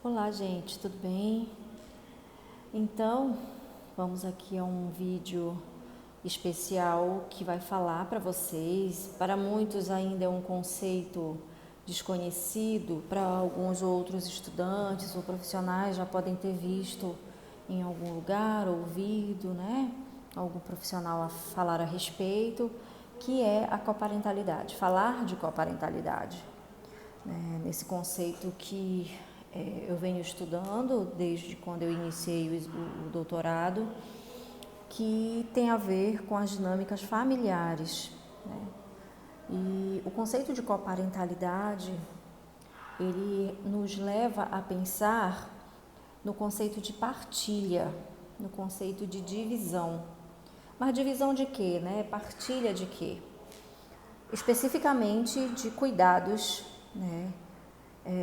Olá, gente, tudo bem? Então, vamos aqui a um vídeo especial que vai falar para vocês. Para muitos ainda é um conceito desconhecido, para alguns outros estudantes ou profissionais já podem ter visto em algum lugar, ouvido, né? Algum profissional a falar a respeito, que é a coparentalidade, falar de coparentalidade. Nesse conceito que eu venho estudando desde quando eu iniciei o doutorado, que tem a ver com as dinâmicas familiares, né? E o conceito de coparentalidade, ele nos leva a pensar no conceito de partilha, no conceito de divisão. Mas divisão de quê, né? Partilha de quê? Especificamente de cuidados, né,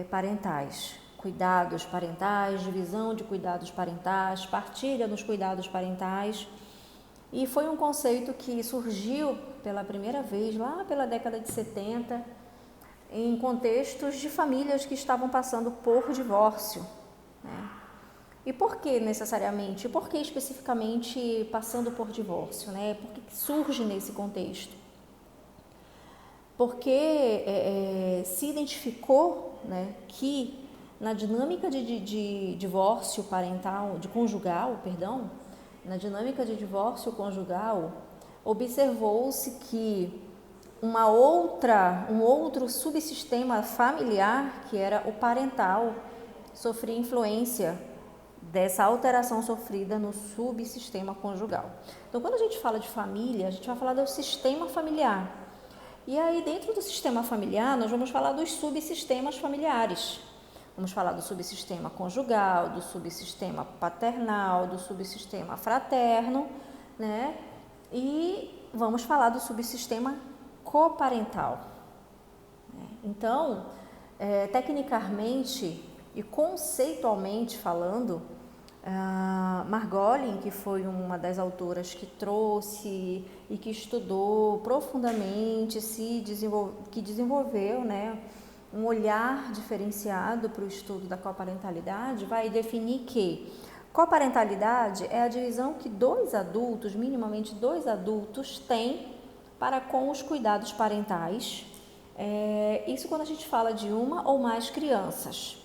parentais. Cuidados parentais, divisão de cuidados parentais, partilha dos cuidados parentais. E foi um conceito que surgiu pela primeira vez lá pela década de 70, em contextos de famílias que estavam passando por divórcio, né? E por que necessariamente? Por que especificamente passando por divórcio, né? Por que surge nesse contexto? Porque se identificou, né, que na dinâmica de divórcio parental, na dinâmica de divórcio conjugal, observou-se que um outro subsistema familiar, que era o parental, sofria influência dessa alteração sofrida no subsistema conjugal. Então, quando a gente fala de família, a gente vai falar do sistema familiar. E aí, dentro do sistema familiar, nós vamos falar dos subsistemas familiares. Vamos falar do subsistema conjugal, do subsistema paternal, do subsistema fraterno, né? E vamos falar do subsistema coparental. Então, tecnicamente e conceitualmente falando, Margolin, que foi uma das autoras que trouxe e que estudou profundamente, que desenvolveu, né, um olhar diferenciado para o estudo da coparentalidade, vai definir que coparentalidade é a divisão que minimamente dois adultos, têm para com os cuidados parentais. Isso quando a gente fala de uma ou mais crianças.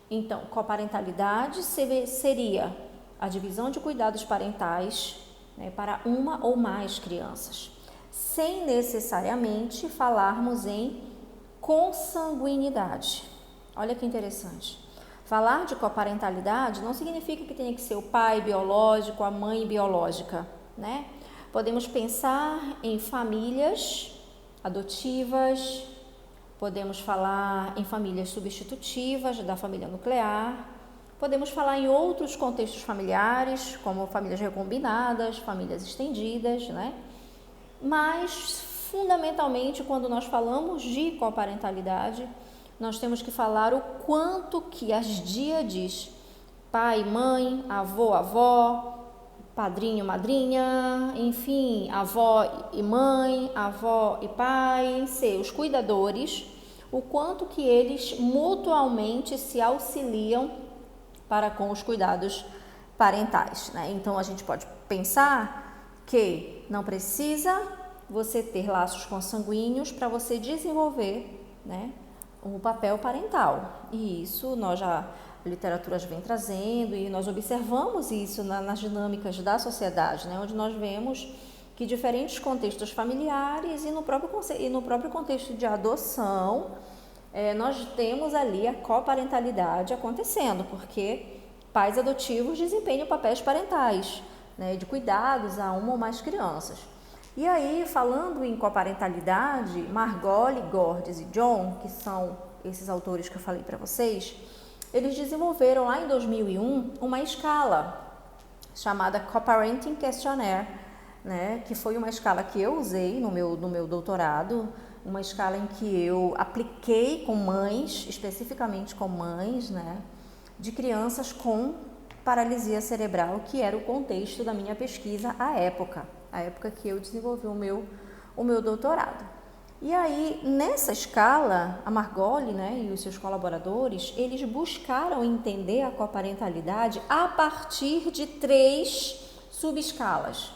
Então, coparentalidade seria a divisão de cuidados parentais, né, para uma ou mais crianças, sem necessariamente falarmos em consanguinidade. Olha que interessante. Falar de coparentalidade não significa que tenha que ser o pai biológico, a mãe biológica, né? Podemos pensar em famílias adotivas, podemos falar em famílias substitutivas da família nuclear, podemos falar em outros contextos familiares, como famílias recombinadas, famílias estendidas, né? Mas, fundamentalmente, quando nós falamos de coparentalidade, nós temos que falar o quanto que as díades, pai, mãe, avô, avó, padrinho, madrinha, enfim, avó e mãe, avó e pai, seus cuidadores, o quanto que eles mutualmente se auxiliam para com os cuidados parentais, né? Então, a gente pode pensar que não precisa você ter laços consanguíneos para você desenvolver, né, o papel parental. E isso a literatura já vem trazendo e nós observamos isso nas dinâmicas da sociedade, né, onde nós vemos que diferentes contextos familiares e no próprio contexto de adoção, nós temos ali a coparentalidade acontecendo, porque pais adotivos desempenham papéis parentais, né, de cuidados a uma ou mais crianças. E aí, falando em coparentalidade, Margolin, Gordes e John, que são esses autores que eu falei para vocês, eles desenvolveram lá em 2001 uma escala chamada Coparenting Questionnaire, né, que foi uma escala que eu usei no meu doutorado, uma escala em que eu apliquei com mães, especificamente com mães, né, de crianças com paralisia cerebral, que era o contexto da minha pesquisa à época que eu desenvolvi o meu doutorado. E aí, nessa escala, a Margolli, né, e os seus colaboradores, eles buscaram entender a coparentalidade a partir de 3 subescalas.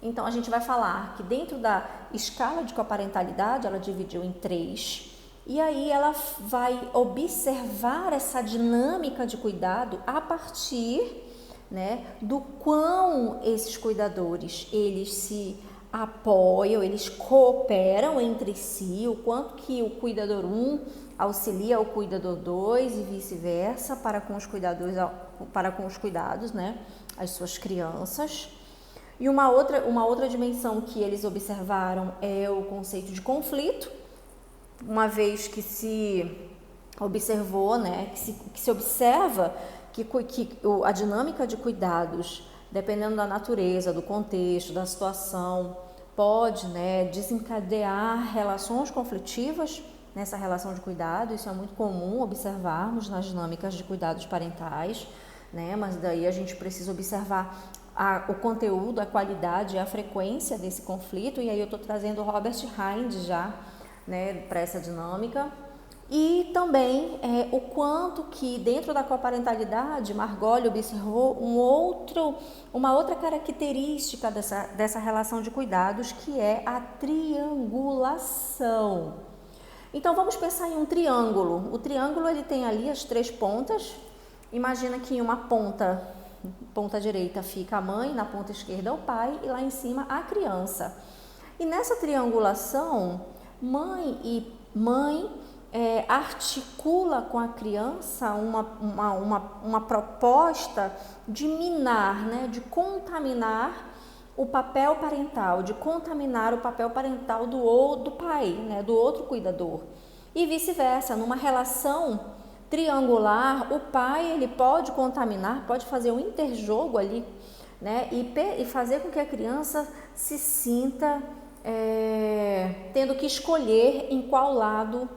Então, a gente vai falar que dentro da escala de coparentalidade, ela dividiu em 3, e aí ela vai observar essa dinâmica de cuidado a partir, né, do quão esses cuidadores, eles se apoiam, eles cooperam entre si, o quanto que o cuidador 1 auxilia o cuidador 2 e vice-versa para com os cuidados, né, as suas crianças. E uma outra dimensão que eles observaram é o conceito de conflito, uma vez que se observou, né, que se observa que a dinâmica de cuidados, dependendo da natureza, do contexto, da situação, pode, né, desencadear relações conflitivas nessa relação de cuidado. Isso é muito comum observarmos nas dinâmicas de cuidados parentais, né, mas daí a gente precisa observar o conteúdo, a qualidade e a frequência desse conflito, e aí eu estou trazendo o Robert Hinde já, né, para essa dinâmica. E também o quanto que dentro da coparentalidade, Margolli observou uma outra característica dessa relação de cuidados, que é a triangulação. Então vamos pensar em um triângulo. O triângulo, ele tem ali as 3 pontas. Imagina que em uma ponta direita fica a mãe, na ponta esquerda o pai e lá em cima a criança. E nessa triangulação, mãe articula com a criança uma proposta de minar, né, de contaminar o papel parental, de contaminar o papel parental do pai, né, do outro cuidador. E vice-versa, numa relação triangular, o pai, ele pode contaminar, pode fazer um interjogo ali, né, e fazer com que a criança se sinta tendo que escolher em qual lado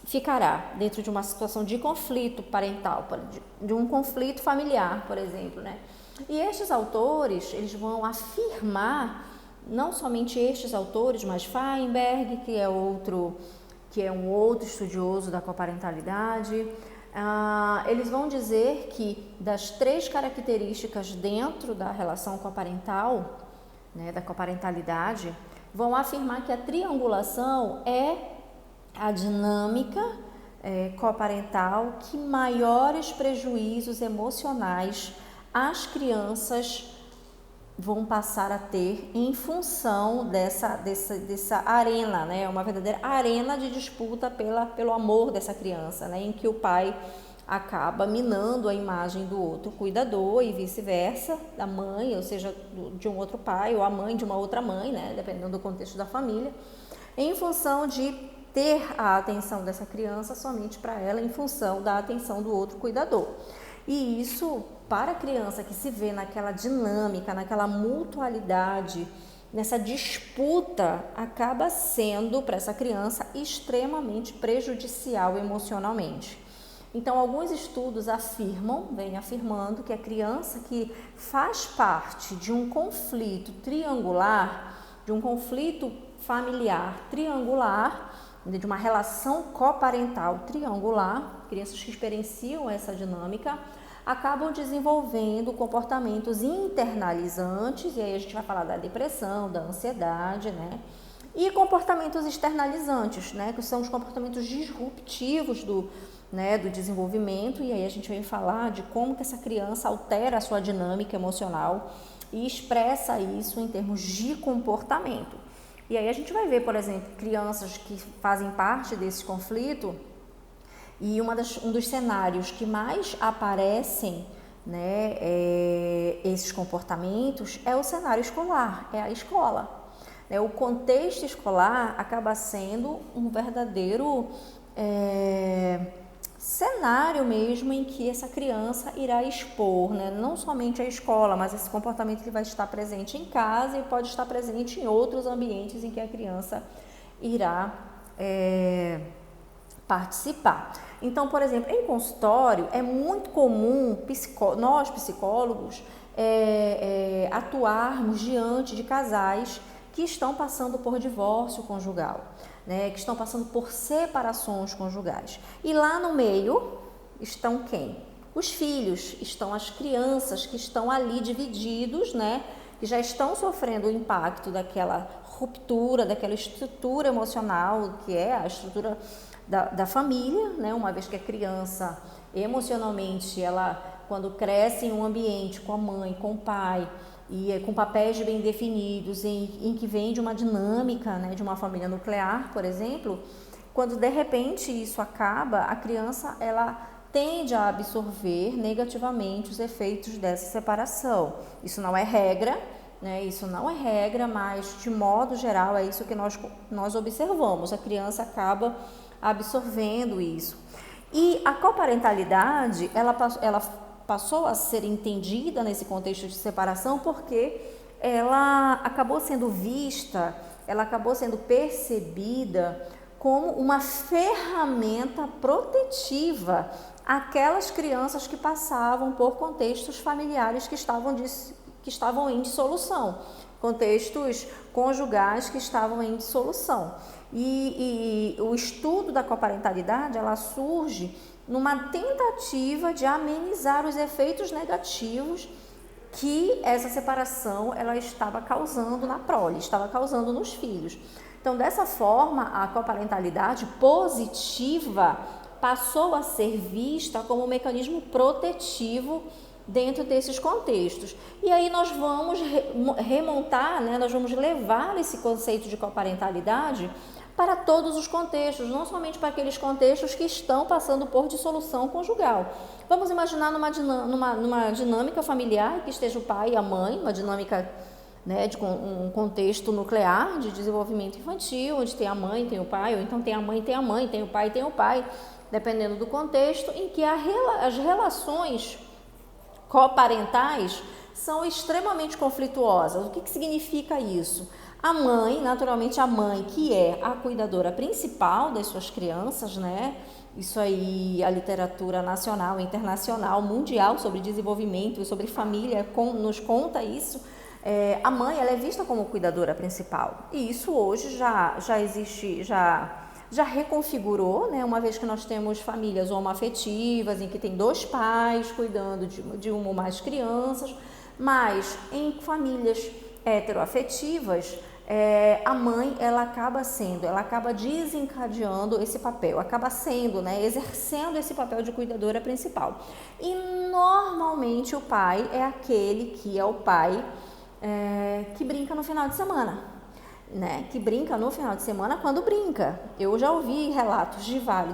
ficará dentro de uma situação de conflito parental, de um conflito familiar, por exemplo, né? E estes autores, eles vão afirmar, não somente estes autores, mas Feinberg, que é um outro estudioso da coparentalidade, eles vão dizer que das 3 características dentro da relação coparental, né, da coparentalidade, vão afirmar que a triangulação é a dinâmica coparental que maiores prejuízos emocionais as crianças vão passar a ter em função dessa arena, né? Uma verdadeira arena de disputa pelo amor dessa criança, né? Em que o pai acaba minando a imagem do outro cuidador e vice-versa, da mãe, ou seja, de um outro pai, ou a mãe de uma outra mãe, né? Dependendo do contexto da família, em função de ter a atenção dessa criança somente para ela, em função da atenção do outro cuidador. E isso, para a criança que se vê naquela dinâmica, naquela mutualidade, nessa disputa, acaba sendo, para essa criança, extremamente prejudicial emocionalmente. Então, alguns estudos vêm afirmando que a criança que faz parte de um conflito triangular, de um conflito familiar triangular, de uma relação coparental triangular, crianças que experienciam essa dinâmica, acabam desenvolvendo comportamentos internalizantes, e aí a gente vai falar da depressão, da ansiedade, né? E comportamentos externalizantes, né? Que são os comportamentos disruptivos do desenvolvimento, e aí a gente vai falar de como que essa criança altera a sua dinâmica emocional e expressa isso em termos de comportamento. E aí a gente vai ver, por exemplo, crianças que fazem parte desse conflito, e um dos cenários que mais aparecem, né, esses comportamentos é o cenário escolar, é a escola. O contexto escolar acaba sendo um verdadeiro cenário mesmo em que essa criança irá expor, né? Não somente a escola, mas esse comportamento que vai estar presente em casa e pode estar presente em outros ambientes em que a criança irá participar. Então, por exemplo, em consultório é muito comum nós psicólogos atuarmos diante de casais que estão passando por divórcio conjugal, né, que estão passando por separações conjugais. E lá no meio estão quem? Os filhos, estão as crianças que estão ali divididos, né, que já estão sofrendo o impacto daquela ruptura, daquela estrutura emocional, que é a estrutura da família, né, uma vez que a criança, emocionalmente, ela, quando cresce em um ambiente com a mãe, com o pai, e com papéis bem definidos, em que vem de uma dinâmica, né, de uma família nuclear, por exemplo, quando de repente isso acaba, a criança ela tende a absorver negativamente os efeitos dessa separação. Isso não é regra, né, isso não é regra, mas de modo geral é isso que nós observamos, a criança acaba absorvendo isso. E a coparentalidade, ela passou a ser entendida nesse contexto de separação porque ela acabou sendo vista, ela acabou sendo percebida como uma ferramenta protetiva àquelas crianças que passavam por contextos familiares que estavam em dissolução, contextos conjugais que estavam em dissolução. E o estudo da coparentalidade, ela surge numa tentativa de amenizar os efeitos negativos que essa separação ela estava causando na prole, estava causando nos filhos. Então, dessa forma, a coparentalidade positiva passou a ser vista como um mecanismo protetivo dentro desses contextos. E aí nós vamos remontar, né, nós vamos levar esse conceito de coparentalidade para todos os contextos, não somente para aqueles contextos que estão passando por dissolução conjugal. Vamos imaginar numa dinâmica familiar que esteja o pai e a mãe, uma dinâmica, né, de um contexto nuclear de desenvolvimento infantil, onde tem a mãe, tem o pai, ou então tem a mãe, tem a mãe, tem o pai, tem o pai, dependendo do contexto, em que as relações coparentais são extremamente conflituosas. O que significa isso? A mãe, naturalmente a mãe, que é a cuidadora principal das suas crianças, né? Isso aí, a literatura nacional, internacional, mundial sobre desenvolvimento e sobre família nos conta isso. A mãe, ela é vista como cuidadora principal. E isso hoje já existe, já reconfigurou, né? Uma vez que nós temos famílias homoafetivas, em que tem dois pais cuidando de uma ou mais crianças, mas em famílias heteroafetivas, a mãe ela acaba desencadeando esse papel, acaba sendo, né, exercendo esse papel de cuidadora principal. E normalmente o pai é aquele que é o pai que brinca no final de semana, né? Que brinca no final de semana quando brinca. Eu já ouvi relatos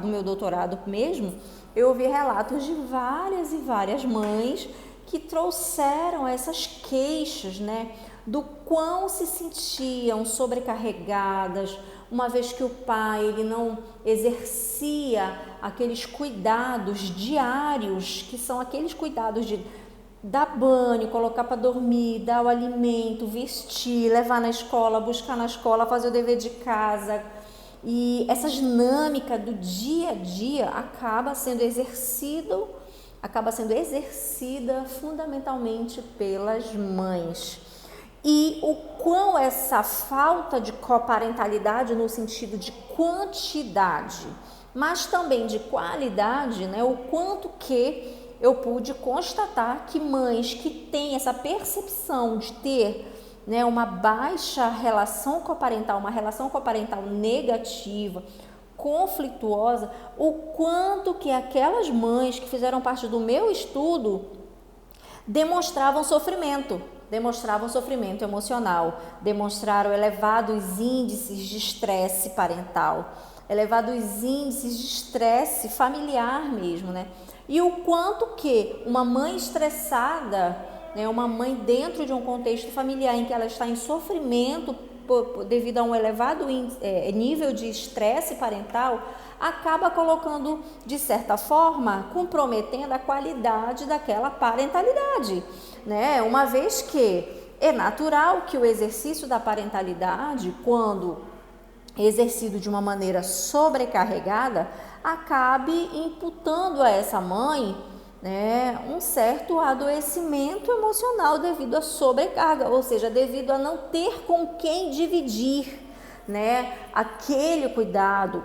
do meu doutorado mesmo, eu ouvi relatos de várias e várias mães que trouxeram essas queixas, né, do quão se sentiam sobrecarregadas, uma vez que o pai ele não exercia aqueles cuidados diários, que são aqueles cuidados de dar banho, colocar para dormir, dar o alimento, vestir, levar na escola, buscar na escola, fazer o dever de casa. E essa dinâmica do dia a dia acaba sendo exercida fundamentalmente pelas mães. E o quão essa falta de coparentalidade no sentido de quantidade, mas também de qualidade, né? O quanto que eu pude constatar que mães que têm essa percepção de ter, né, uma baixa relação coparental, uma relação coparental negativa, conflituosa, o quanto que aquelas mães que fizeram parte do meu estudo demonstravam sofrimento emocional, demonstraram elevados índices de estresse parental, elevados índices de estresse familiar mesmo, né? E o quanto que uma mãe estressada, né, uma mãe dentro de um contexto familiar em que ela está em sofrimento devido a um elevado nível de estresse parental, acaba colocando, de certa forma, comprometendo a qualidade daquela parentalidade, né? Uma vez que é natural que o exercício da parentalidade, quando exercido de uma maneira sobrecarregada, acabe imputando a essa mãe, né, um certo adoecimento emocional devido à sobrecarga, ou seja, devido a não ter com quem dividir, né, aquele cuidado,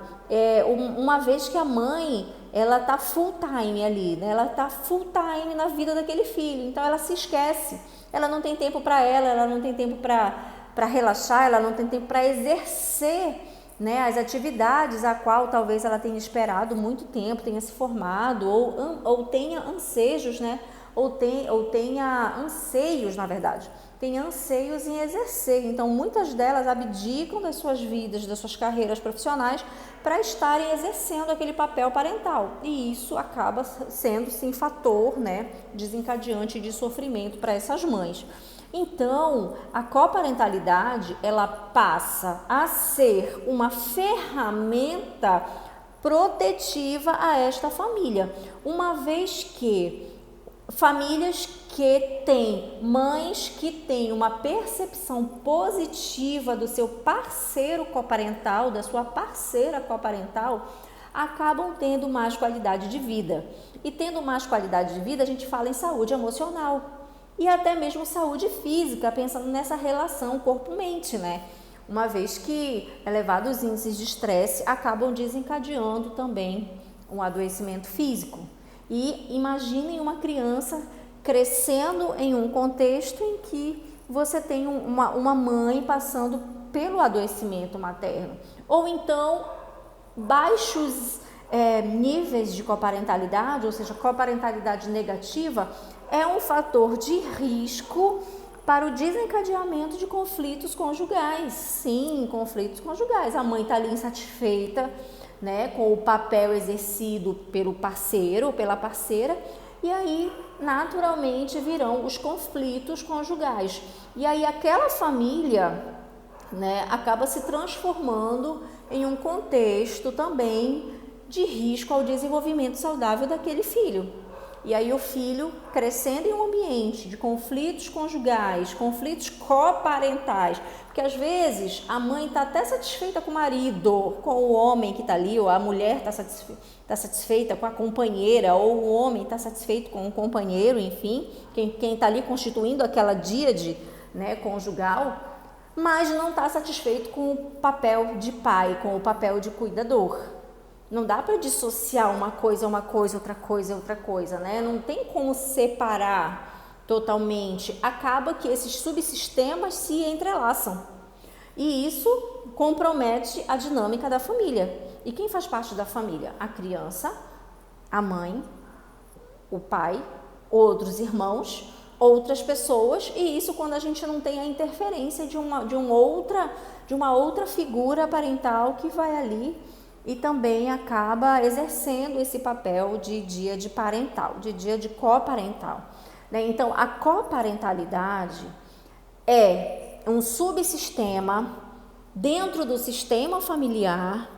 uma vez que a mãe, ela tá full time ali, né, ela tá full time na vida daquele filho, então ela se esquece, ela não tem tempo para ela não tem tempo para relaxar, ela não tem tempo para exercer, né, as atividades a qual talvez ela tenha esperado muito tempo, tenha se formado ou tenha ansejos, né, ou tenha anseios, na verdade, tenha anseios em exercer. Então, muitas delas abdicam das suas vidas, das suas carreiras profissionais para estarem exercendo aquele papel parental. E isso acaba sendo, sim, fator, né, desencadeante de sofrimento para essas mães. Então, a coparentalidade, ela passa a ser uma ferramenta protetiva a esta família, uma vez que famílias que têm mães que têm uma percepção positiva do seu parceiro coparental, da sua parceira coparental, acabam tendo mais qualidade de vida. E tendo mais qualidade de vida, a gente fala em saúde emocional e até mesmo saúde física, pensando nessa relação corpo-mente, né? Uma vez que elevados índices de estresse acabam desencadeando também um adoecimento físico. E imaginem uma criança crescendo em um contexto em que você tem uma mãe passando pelo adoecimento materno, ou então baixos níveis de coparentalidade, ou seja, coparentalidade negativa, é um fator de risco para o desencadeamento de conflitos conjugais. Sim, conflitos conjugais. A mãe está ali insatisfeita, né, com o papel exercido pelo parceiro ou pela parceira, e aí naturalmente virão os conflitos conjugais. E aí aquela família, né, acaba se transformando em um contexto também de risco ao desenvolvimento saudável daquele filho. E aí o filho crescendo em um ambiente de conflitos conjugais, conflitos coparentais, porque às vezes a mãe está até satisfeita com o marido, com o homem que está ali, ou a mulher está satisfeita com a companheira, ou o homem está satisfeito com o companheiro, enfim, quem está ali constituindo aquela díade, né, conjugal, mas não está satisfeito com o papel de pai, com o papel de cuidador. Não dá para dissociar uma coisa, outra coisa, né? Não tem como separar totalmente. Acaba que esses subsistemas se entrelaçam. E isso compromete a dinâmica da família. E quem faz parte da família? A criança, a mãe, o pai, outros irmãos, outras pessoas. E isso quando a gente não tem a interferência de uma outra figura parental que vai ali e também acaba exercendo esse papel de díade parental, de díade coparental, né? Então, a coparentalidade é um subsistema dentro do sistema familiar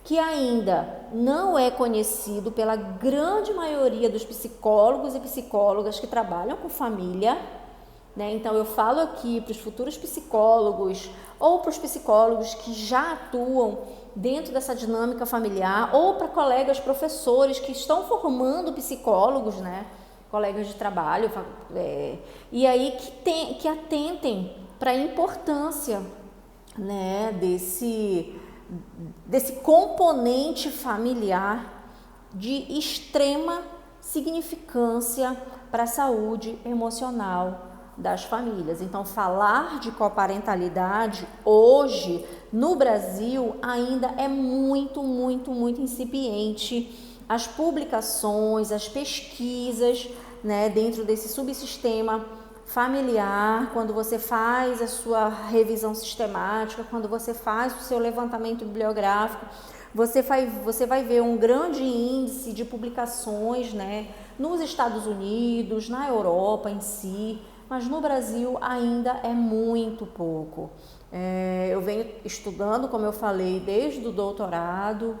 que ainda não é conhecido pela grande maioria dos psicólogos e psicólogas que trabalham com família, né? Então, eu falo aqui para os futuros psicólogos ou para os psicólogos que já atuam dentro dessa dinâmica familiar, ou para colegas professores que estão formando psicólogos, né, colegas de trabalho, e aí que atentem para a importância, né, desse componente familiar de extrema significância para a saúde emocional das famílias. Então, falar de coparentalidade hoje no Brasil ainda é muito incipiente. As publicações, as pesquisas, né, dentro desse subsistema familiar, quando você faz a sua revisão sistemática, quando você faz o seu levantamento bibliográfico, você vai ver um grande índice de publicações, né, nos Estados Unidos, na Europa em si, mas no Brasil ainda é muito pouco. Eu venho estudando, como eu falei, desde o doutorado,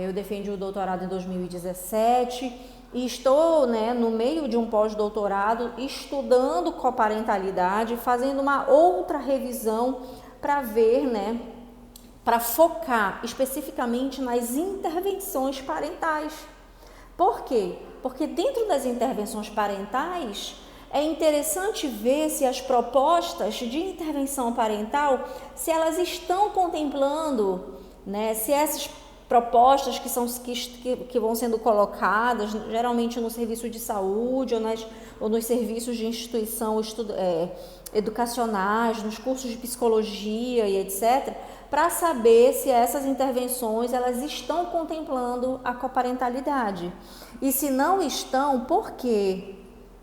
eu defendi o doutorado em 2017 e estou, né, no meio de um pós-doutorado estudando coparentalidade, fazendo uma outra revisão para ver, né, para focar especificamente nas intervenções parentais. Por quê? Porque dentro das intervenções parentais, é interessante ver se as propostas de intervenção parental, se elas estão contemplando, né, se essas propostas que vão sendo colocadas, geralmente no serviço de saúde ou nos serviços de instituição educacionais, nos cursos de psicologia e etc., para saber se essas intervenções elas estão contemplando a coparentalidade. E se não estão, por quê?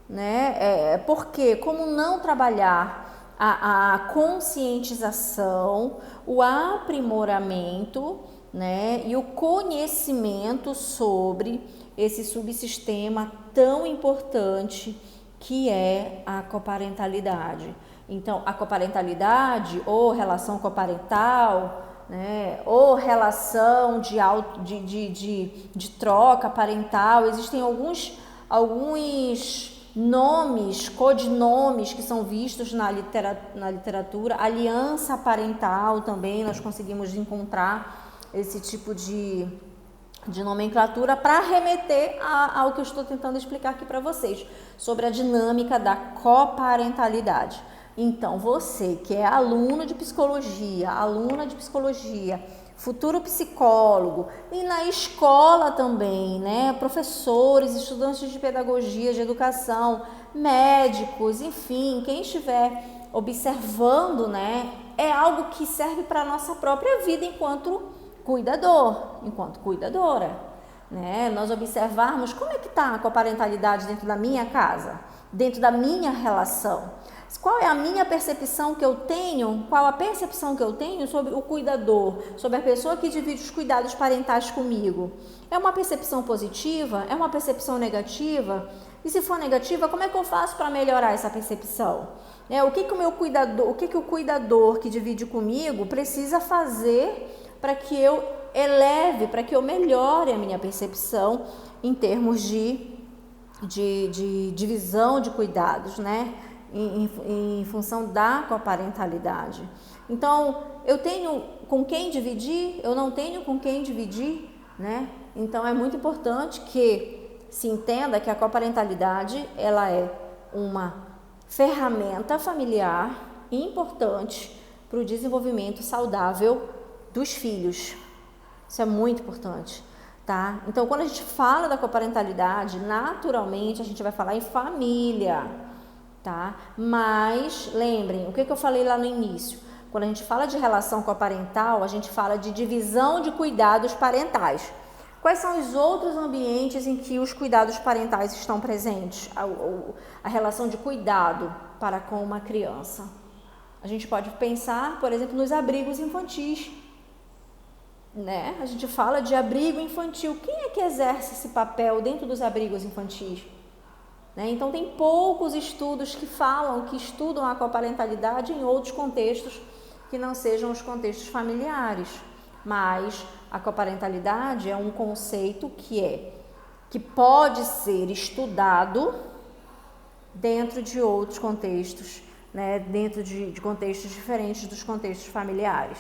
Né? Porque como não trabalhar a conscientização, o aprimoramento, né, e o conhecimento sobre esse subsistema tão importante que é a coparentalidade. Então, a coparentalidade ou relação coparental, né, ou relação de troca parental, existem alguns nomes, codinomes que são vistos na literatura. Aliança parental também nós conseguimos encontrar esse tipo de nomenclatura para remeter ao que eu estou tentando explicar aqui para vocês, sobre a dinâmica da coparentalidade. Então, você que é aluna de psicologia, futuro psicólogo, e na escola também, né, professores, estudantes de pedagogia, de educação, médicos, enfim, quem estiver observando, né, é algo que serve para a nossa própria vida enquanto cuidador, enquanto cuidadora, né? Nós observarmos como é que está a coparentalidade dentro da minha casa, dentro da minha relação. Qual é a minha percepção que eu tenho, qual a percepção que eu tenho sobre o cuidador, sobre a pessoa que divide os cuidados parentais comigo? É uma percepção positiva? É uma percepção negativa? E se for negativa, como é que eu faço para melhorar essa percepção? O que o cuidador que divide comigo precisa fazer para que eu eleve, para que eu melhore a minha percepção em termos de divisão de cuidados, né? Em função da coparentalidade. Então, eu tenho com quem dividir, eu não tenho com quem dividir, né? Então, é muito importante que se entenda que a coparentalidade, ela é uma ferramenta familiar importante para o desenvolvimento saudável dos filhos. Isso é muito importante, tá? Então, quando a gente fala da coparentalidade, naturalmente a gente vai falar em família, tá? Mas, lembrem, o que eu falei lá no início? Quando a gente fala de relação coparental, a gente fala de divisão de cuidados parentais. Quais são os outros ambientes em que os cuidados parentais estão presentes? A relação de cuidado para com uma criança. A gente pode pensar, por exemplo, nos abrigos infantis, né? A gente fala de abrigo infantil. Quem é que exerce esse papel dentro dos abrigos infantis? Né? Então, tem poucos estudos que estudam a coparentalidade em outros contextos que não sejam os contextos familiares. Mas a coparentalidade é um conceito que pode ser estudado dentro de outros contextos, né? Dentro de contextos diferentes dos contextos familiares.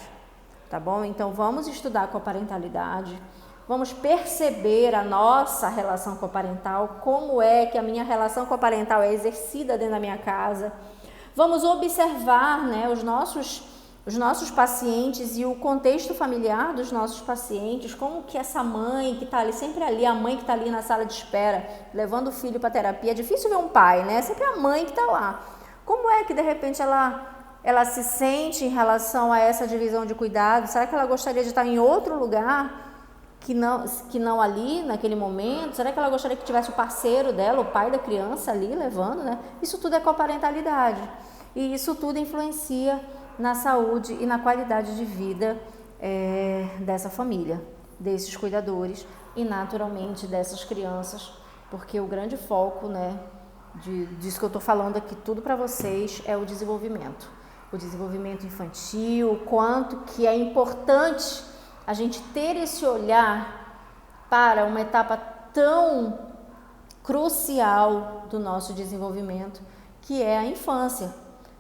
Tá bom? Então, vamos estudar a coparentalidade, vamos perceber a nossa relação coparental, como é que a minha relação coparental é exercida dentro da minha casa. Vamos observar, né, os nossos pacientes e o contexto familiar dos nossos pacientes, como que essa mãe que está ali, sempre ali, a mãe que está ali na sala de espera, levando o filho para terapia. É difícil ver um pai, né? É sempre a mãe que está lá. Como é que, de repente, ela se sente em relação a essa divisão de cuidado? Será que ela gostaria de estar em outro lugar que não ali, naquele momento? Será que ela gostaria que tivesse o parceiro dela, o pai da criança ali levando, né? Isso tudo é coparentalidade. E isso tudo influencia na saúde e na qualidade de vida dessa família, desses cuidadores e, naturalmente, dessas crianças, porque o grande foco, né, disso que eu estou falando aqui tudo para vocês é o desenvolvimento infantil, o quanto que é importante a gente ter esse olhar para uma etapa tão crucial do nosso desenvolvimento, que é a infância,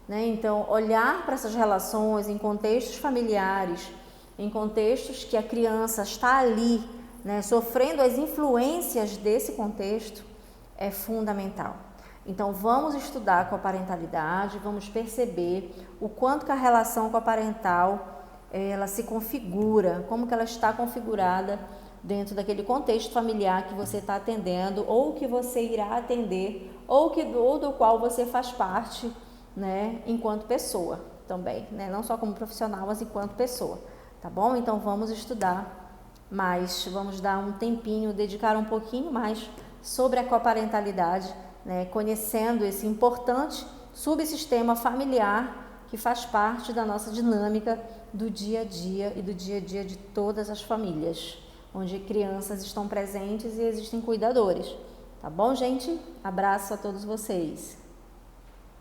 né? Então, olhar para essas relações em contextos familiares, em contextos que a criança está ali né, sofrendo as influências desse contexto, é fundamental. Então, vamos estudar a coparentalidade, vamos perceber o quanto que a relação coparental ela se configura, como que ela está configurada dentro daquele contexto familiar que você está atendendo, ou que você irá atender, ou do qual você faz parte, né, enquanto pessoa também, né, não só como profissional, mas enquanto pessoa, tá bom? Então, vamos estudar mais, vamos dar um tempinho, dedicar um pouquinho mais sobre a coparentalidade, né, conhecendo esse importante subsistema familiar que faz parte da nossa dinâmica do dia a dia e do dia a dia de todas as famílias, onde crianças estão presentes e existem cuidadores. Tá bom, gente? Abraço a todos vocês.